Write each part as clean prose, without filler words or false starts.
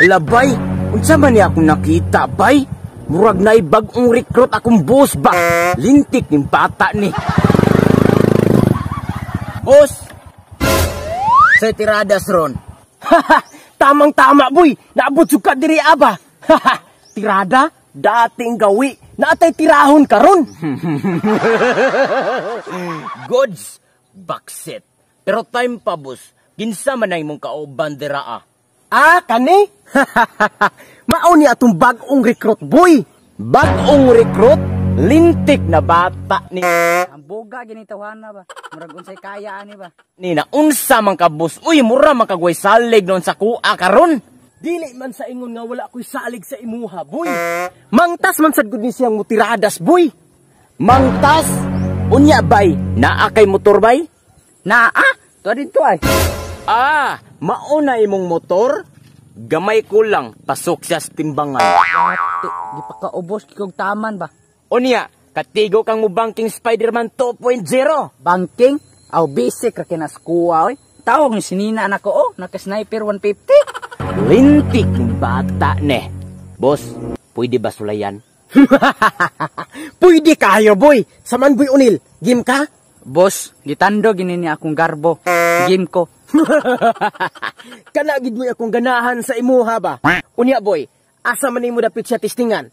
Ala bay, unsa man niya akong nakita bay? Murag na bagong recruit akong boss ba? Lintik ning bata ni. Boss! Sa tiradas ron. Tamang-tama boy, naabot suka diri aba. Tirada, dating gawi, naatay tirahon karon. Goods, baksit. Pero time pa boss, kinsa man ay mong kauban dira ah. Ah, kani? Mao ni atong bagong recruit boy. Bagong recruit, lintik na bata ni. Ang boga ginitawahan na ba? Murag unsay kaya ani ba? Ni na unsa man ka boss? Uy, mura man kagway salig noon sa kuha karon. Dili man sa ingon nga wala ko'y salig sa imuha, boy. Mangtas man sad gud ni siyang mutiradas, boy. Mangtas. Unya bay, naa kay motor bay? Naa, to dito ay. Ah, mauna imong motor? Gamay ko lang, pasok siya sa timbangan. Di pa ka ubos kog taman ba? Unya, katigo kang mubangking Spider-Man 2.0. Banking? Aw basic ra kinas kuha oy. Tawag ni sinina anak ko oh, naka-sniper 150. Lintik ng bata ne. Boss, pwede ba sulayan? Pwede kayo boy. Saman boy unil, game ka? Boss, gitando ginini akong garbo. Game ko. Kana gid mo akong ganahan sa imuha ba? Unya boy, asa man nimo dapit siya testingan?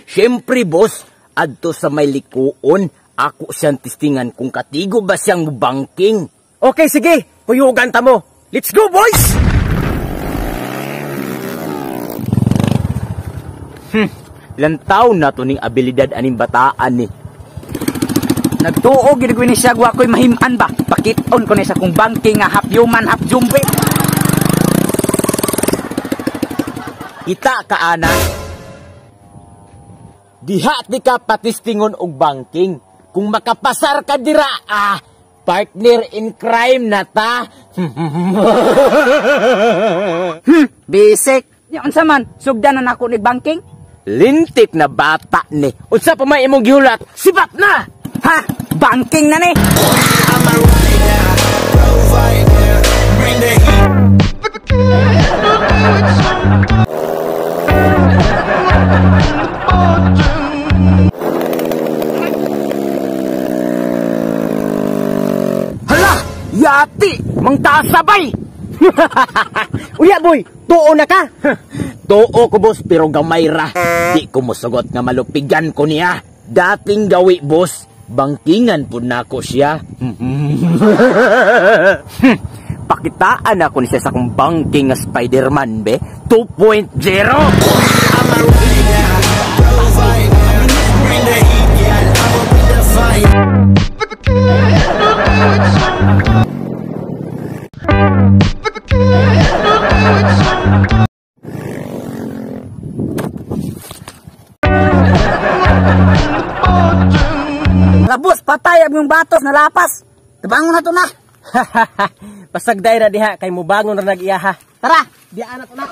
Syempre boss, adto sa may likuon, ako siyang testingan kung katigo ba siyang banking. Okay, sige, huyugan ta mo. Let's go boys! Ilang taon na to ning abilidad aning bataan ni. Nagtuog gid ko ni siya wa ko'y mahim-an ba. Pakit-on ko ni sa kung banking nga half human half zombie. Kita ka ana. Diha di ka patistingon og banking. Kung makapasar ka dira partner in crime na ta. Basic. Nya unsa man sugdan na nako ni banking? Lintik na bata ni. Unsa pa may imong gihulat? Sibat na. Ha! Banking na ni! Hala! Yati! Mang tasabay! Uya boy! Tuo na ka! Tuo ko boss pero gamay ra. Di ko musugot nga malupigan ko niya. Dating gawi boss. Bangkingan po na ako siya. Pakitaan ako niya sa akong banking nga Spider-Man be 2.0. Labos, patay ang yung batos na lapas. Tabangon na to na. Pasagday ra diha kay mo bangon ra nag-iyaha. Tara, diyan na to na.